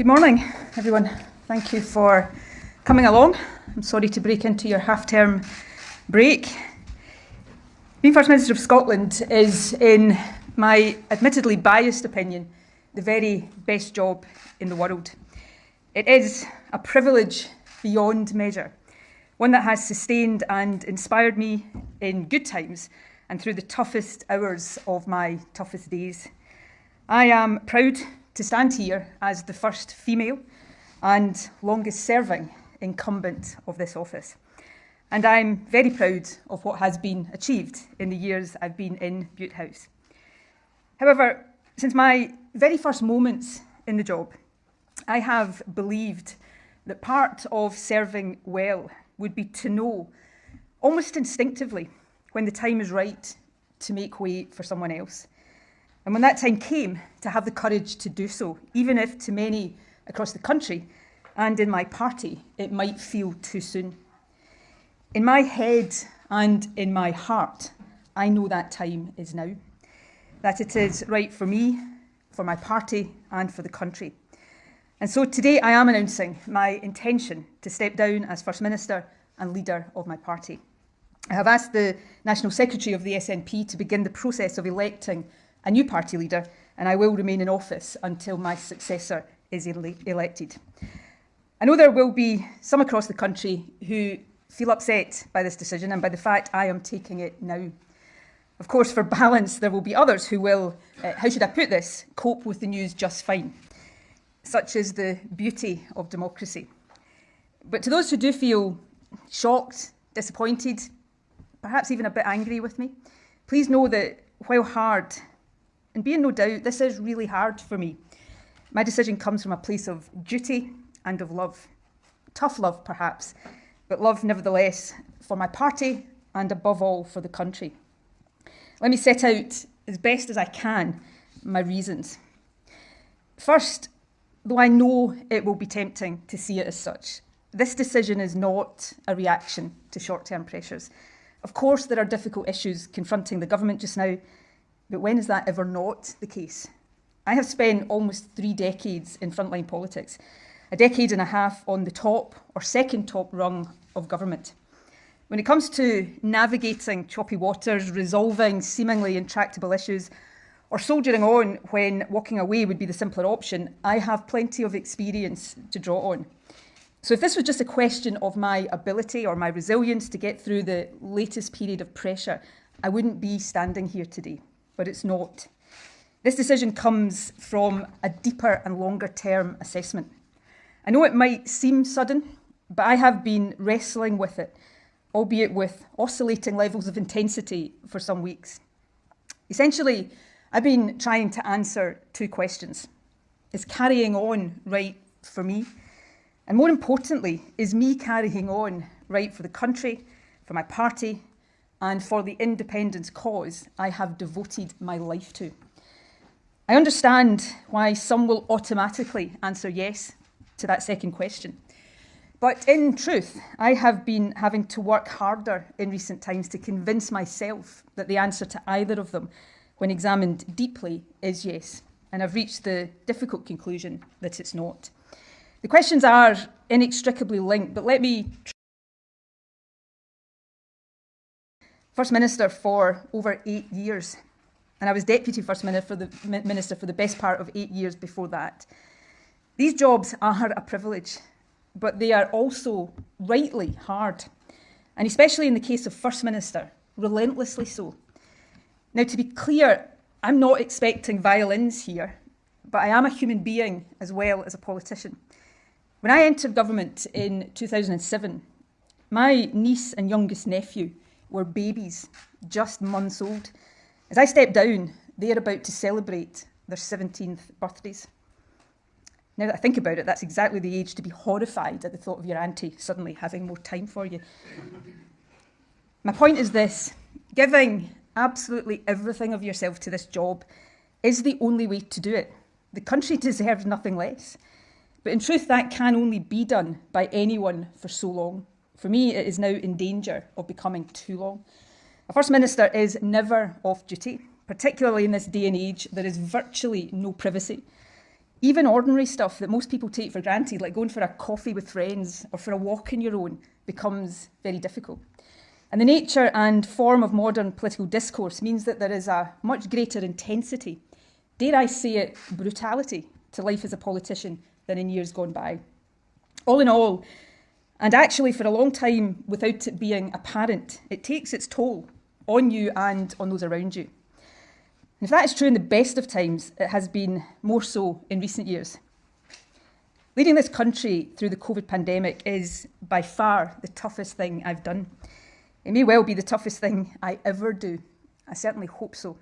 Good morning, everyone. Thank you for coming along. I'm sorry to break into your half-term break. Being First Minister of Scotland is, in my admittedly biased opinion, the very best job in the world. It is a privilege beyond measure, one that has sustained and inspired me in good times and through the toughest hours of my toughest days. I am proud to stand here as the first female and longest serving incumbent of this office. And I'm very proud of what has been achieved in the years I've been in Bute House. However, since my very first moments in the job, I have believed that part of serving well would be to know, almost instinctively, when the time is right to make way for someone else. And when that time came, to have the courage to do so, even if to many across the country and in my party, it might feel too soon. In my head and in my heart, I know that time is now, that it is right for me, for my party and for the country. And so today I am announcing my intention to step down as First Minister and leader of my party. I have asked the National Secretary of the SNP to begin the process of electing a new party leader, and I will remain in office until my successor is elected. I know there will be some across the country who feel upset by this decision and by the fact I am taking it now. Of course, for balance, there will be others who will, how should I put this, cope with the news just fine. Such is the beauty of democracy. But to those who do feel shocked, disappointed, perhaps even a bit angry with me, please know that while hard, and be in no doubt, this is really hard for me, my decision comes from a place of duty and of love. Tough love, perhaps, but love nevertheless for my party and above all for the country. Let me set out as best as I can my reasons. First, though I know it will be tempting to see it as such, this decision is not a reaction to short-term pressures. Of course, there are difficult issues confronting the government just now, but when is that ever not the case? I have spent almost 3 decades in frontline politics, a decade and a half on the top or second top rung of government. When it comes to navigating choppy waters, resolving seemingly intractable issues, or soldiering on when walking away would be the simpler option, I have plenty of experience to draw on. So if this was just a question of my ability or my resilience to get through the latest period of pressure, I wouldn't be standing here today, but it's not. This decision comes from a deeper and longer term assessment. I know it might seem sudden, but I have been wrestling with it, albeit with oscillating levels of intensity for some weeks. Essentially, I've been trying to answer 2 questions. Is carrying on right for me? And more importantly, is me carrying on right for the country, for my party, and for the independence cause I have devoted my life to? I understand why some will automatically answer yes to that second question. But in truth, I have been having to work harder in recent times to convince myself that the answer to either of them, when examined deeply, is yes. And I've reached the difficult conclusion that it's not. The questions are inextricably linked, but let me First Minister for over 8 years, and I was Deputy First Minister for the best part of 8 years before that. These jobs are a privilege, but they are also rightly hard, and especially in the case of First Minister, relentlessly so. Now, to be clear, I'm not expecting violins here, but I am a human being as well as a politician. When I entered government in 2007, my niece and youngest nephew were babies, just months old. As I stepped down, they are about to celebrate their 17th birthdays. Now that I think about it, that's exactly the age to be horrified at the thought of your auntie suddenly having more time for you. My point is this: giving absolutely everything of yourself to this job is the only way to do it. The country deserves nothing less. But in truth, that can only be done by anyone for so long. For me, it is now in danger of becoming too long. A First Minister is never off duty, particularly in this day and age. There is virtually no privacy. Even ordinary stuff that most people take for granted, like going for a coffee with friends or for a walk on your own, becomes very difficult. And the nature and form of modern political discourse means that there is a much greater intensity, dare I say it, brutality to life as a politician than in years gone by. All in all, and actually for a long time without it being apparent, it takes its toll on you and on those around you. And if that is true in the best of times, it has been more so in recent years. Leading this country through the COVID pandemic is by far the toughest thing I've done. It may well be the toughest thing I ever do. I certainly hope so.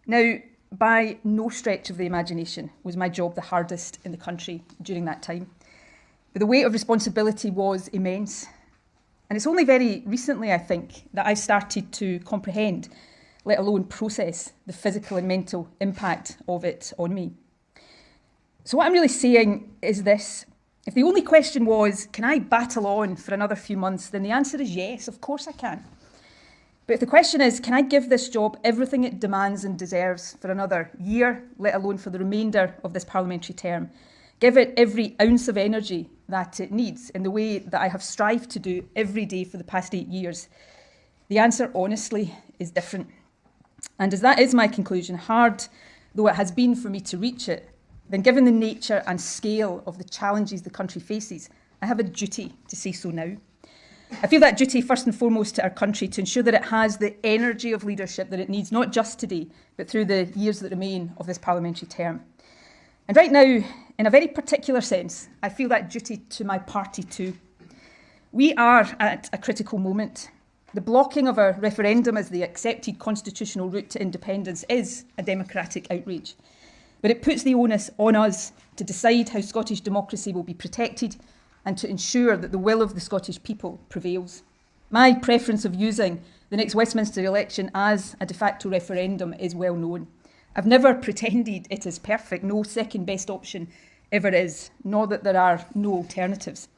Now, by no stretch of the imagination was my job the hardest in the country during that time. But the weight of responsibility was immense. And it's only very recently, I think, that I've started to comprehend, let alone process, the physical and mental impact of it on me. So what I'm really saying is this. If the only question was, can I battle on for another few months, then the answer is yes, of course I can. But if the question is, can I give this job everything it demands and deserves for another year, let alone for the remainder of this parliamentary term, give it every ounce of energy that it needs in the way that I have strived to do every day for the past 8 years, the answer honestly is different. And as that is my conclusion, hard though it has been for me to reach it, then given the nature and scale of the challenges the country faces, I have a duty to say so now. I feel that duty first and foremost to our country to ensure that it has the energy of leadership that it needs, not just today, but through the years that remain of this parliamentary term. And right now, in a very particular sense, I feel that duty to my party too. We are at a critical moment. The blocking of a referendum as the accepted constitutional route to independence is a democratic outrage. But it puts the onus on us to decide how Scottish democracy will be protected and to ensure that the will of the Scottish people prevails. My preference of using the next Westminster election as a de facto referendum is well known. I've never pretended it is perfect, no second best option ever is, nor that there are no alternatives.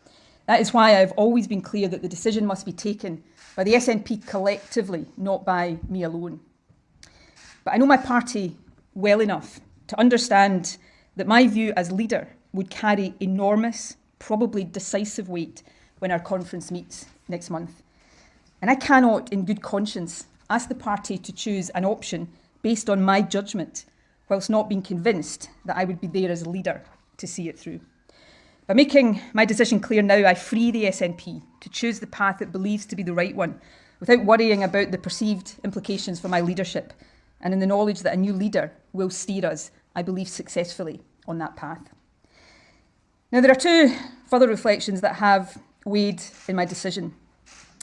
That is why I've always been clear that the decision must be taken by the SNP collectively, not by me alone. But I know my party well enough to understand that my view as leader would carry enormous, probably decisive weight when our conference meets next month. And I cannot, in good conscience, ask the party to choose an option based on my judgment, whilst not being convinced that I would be there as a leader to see it through. By making my decision clear now, I free the SNP to choose the path it believes to be the right one, without worrying about the perceived implications for my leadership, and in the knowledge that a new leader will steer us, I believe, successfully on that path. Now, there are two further reflections that have weighed in my decision.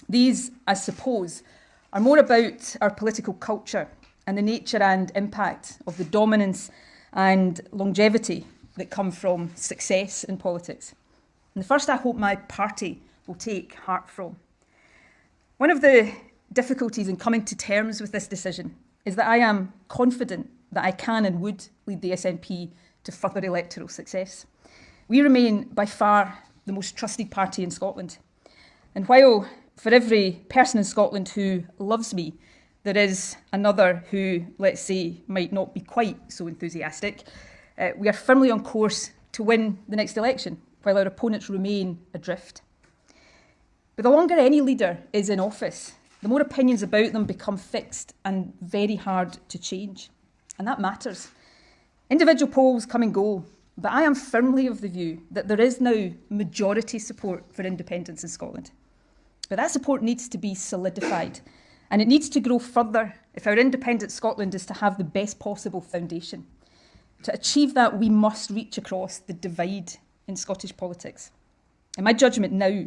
These, I suppose, are more about our political culture and the nature and impact of the dominance and longevity that come from success in politics. And the first, I hope my party will take heart from. One of the difficulties in coming to terms with this decision is that I am confident that I can and would lead the SNP to further electoral success. We remain by far the most trusted party in Scotland. And while for every person in Scotland who loves me, there is another who, let's say, might not be quite so enthusiastic, we are firmly on course to win the next election, while our opponents remain adrift. But the longer any leader is in office, the more opinions about them become fixed and very hard to change. And that matters. Individual polls come and go, but I am firmly of the view that there is now majority support for independence in Scotland. But that support needs to be solidified, and it needs to grow further if our independent Scotland is to have the best possible foundation. To achieve that, we must reach across the divide in Scottish politics. And my judgment now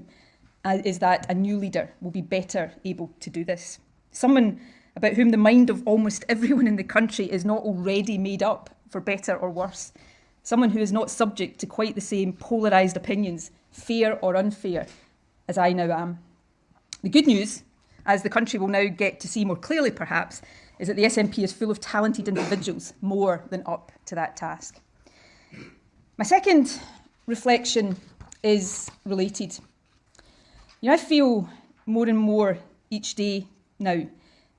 is that a new leader will be better able to do this. Someone about whom the mind of almost everyone in the country is not already made up, for better or worse. Someone who is not subject to quite the same polarised opinions, fair or unfair, as I now am. The good news, as the country will now get to see more clearly perhaps, is that the SNP is full of talented individuals, more than up to that task. My second reflection is related. I feel more and more each day now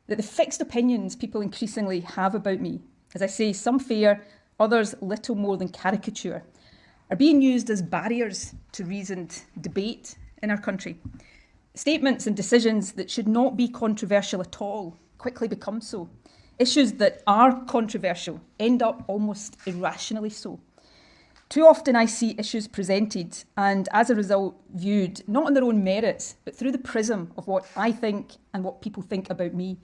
that the fixed opinions people increasingly have about me, as I say, some fair, others little more than caricature, are being used as barriers to reasoned debate in our country. Statements and decisions that should not be controversial at all quickly become so. Issues that are controversial end up almost irrationally so. Too often I see issues presented and as a result viewed not on their own merits, but through the prism of what I think and what people think about me.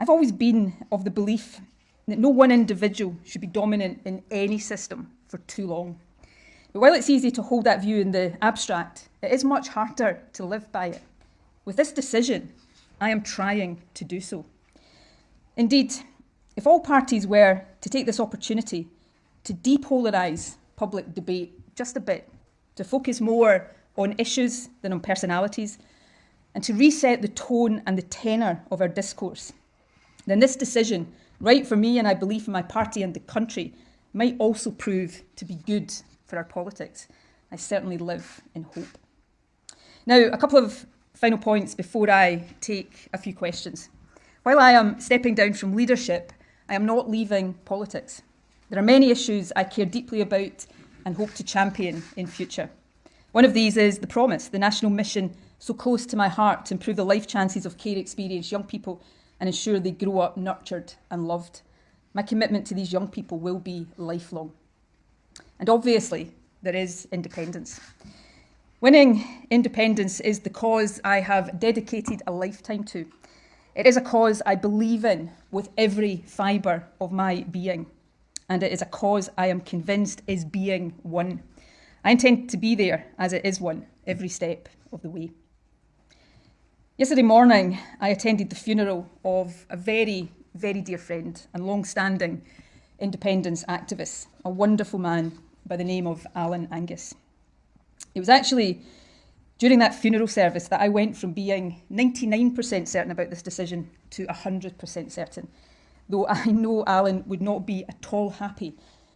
I've always been of the belief that no one individual should be dominant in any system for too long. But while it's easy to hold that view in the abstract, it is much harder to live by it. With this decision, I am trying to do so. Indeed, if all parties were to take this opportunity to depolarise public debate just a bit, to focus more on issues than on personalities, and to reset the tone and the tenor of our discourse, then this decision, right for me and I believe for my party and the country, might also prove to be good for our politics. I certainly live in hope. Now, a couple of final points before I take a few questions. While I am stepping down from leadership, I am not leaving politics. There are many issues I care deeply about and hope to champion in future. One of these is the promise, the national mission so close to my heart to improve the life chances of care experienced young people and ensure they grow up nurtured and loved. My commitment to these young people will be lifelong. And obviously, there is independence. Winning independence is the cause I have dedicated a lifetime to. It is a cause I believe in with every fibre of my being. And it is a cause I am convinced is being won. I intend to be there as it is won every step of the way. Yesterday morning, I attended the funeral of a very, very dear friend and long-standing independence activist, a wonderful man by the name of Alan Angus. It was actually during that funeral service that I went from being 99% certain about this decision to 100% certain, though I know Alan would not be at all happy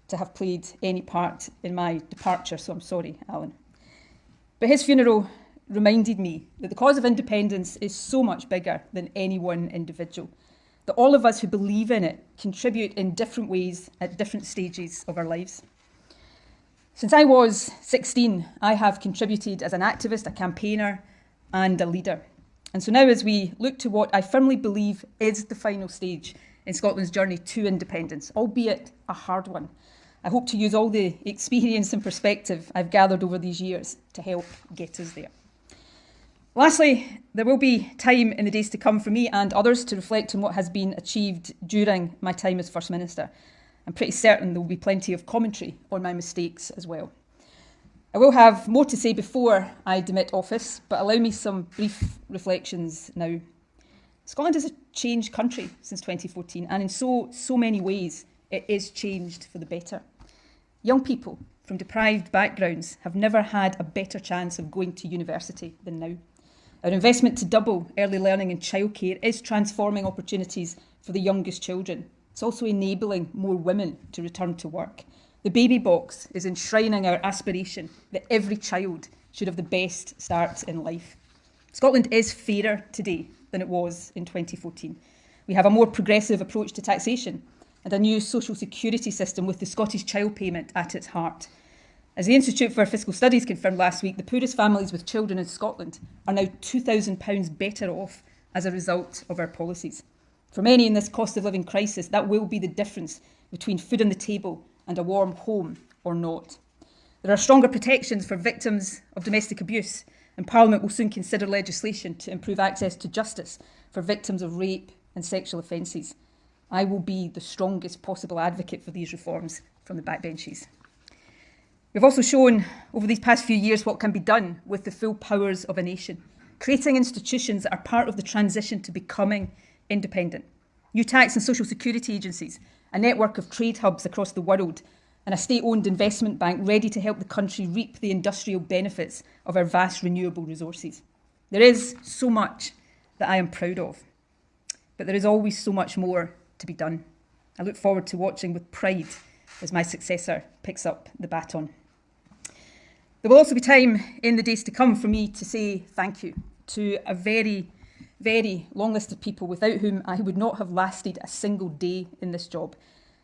to have played any part in my departure, so I'm sorry, Alan. But his funeral reminded me that the cause of independence is so much bigger than any one individual, that all of us who believe in it contribute in different ways at different stages of our lives. Since I was 16, I have contributed as an activist, a campaigner, and a leader. And so now as we look to what I firmly believe is the final stage in Scotland's journey to independence, albeit a hard one, I hope to use all the experience and perspective I've gathered over these years to help get us there. Lastly, there will be time in the days to come for me and others to reflect on what has been achieved during my time as First Minister. I'm pretty certain there will be plenty of commentary on my mistakes as well. I will have more to say before I demit office, but allow me some brief reflections now. Scotland is a changed country since 2014, and in so many ways, it is changed for the better. Young people from deprived backgrounds have never had a better chance of going to university than now. Our investment to double early learning and childcare is transforming opportunities for the youngest children. It's also enabling more women to return to work. The baby box is enshrining our aspiration that every child should have the best start in life. Scotland is fairer today than it was in 2014. We have a more progressive approach to taxation and a new social security system with the Scottish Child Payment at its heart. As the Institute for Fiscal Studies confirmed last week, the poorest families with children in Scotland are now £2,000 better off as a result of our policies. For many in this cost of living crisis, that will be the difference between food on the table and a warm home or not. There are stronger protections for victims of domestic abuse, and Parliament will soon consider legislation to improve access to justice for victims of rape and sexual offences. I will be the strongest possible advocate for these reforms from the backbenches. We've also shown over these past few years what can be done with the full powers of a nation, creating institutions that are part of the transition to becoming independent. New tax and social security agencies, a network of trade hubs across the world, and a state-owned investment bank ready to help the country reap the industrial benefits of our vast renewable resources. There is so much that I am proud of, but there is always so much more to be done. I look forward to watching with pride as my successor picks up the baton. There will also be time in the days to come for me to say thank you to a very, very long list of people without whom I would not have lasted a single day in this job.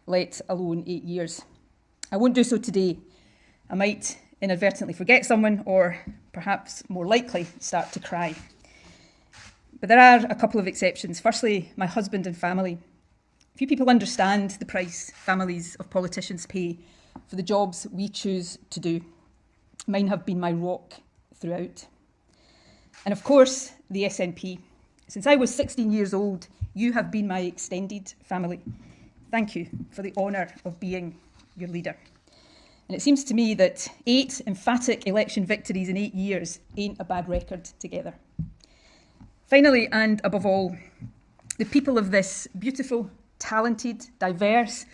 let alone 8 years. I won't do so today. I might inadvertently forget someone, or perhaps more likely start to cry. But there are a couple of exceptions. Firstly, my husband and family. Few people understand the price families of politicians pay for the jobs we choose to do. Mine have been my rock throughout. And of course, the SNP. Since I was 16 years old, you have been my extended family. Thank you for the honour of being your leader. And it seems to me that 8 emphatic election victories in 8 years ain't a bad record together. Finally, and above all, the people of this beautiful, talented, diverse,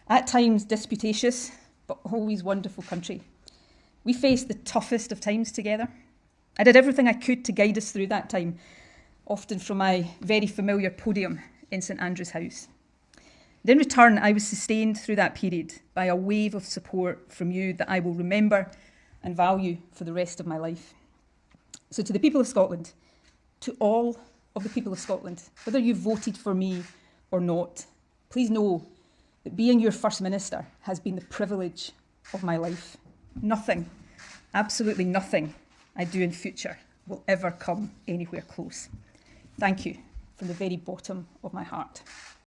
at times disputatious, but always wonderful country. We faced the toughest of times together. I did everything I could to guide us through that time, often from my very familiar podium in St Andrew's House. And in return, I was sustained through that period by a wave of support from you that I will remember and value for the rest of my life. So to the people of Scotland, to all of the people of Scotland, whether you voted for me or not, please know that being your First Minister has been the privilege of my life. Nothing, absolutely nothing I do in future will ever come anywhere close. Thank you from the very bottom of my heart.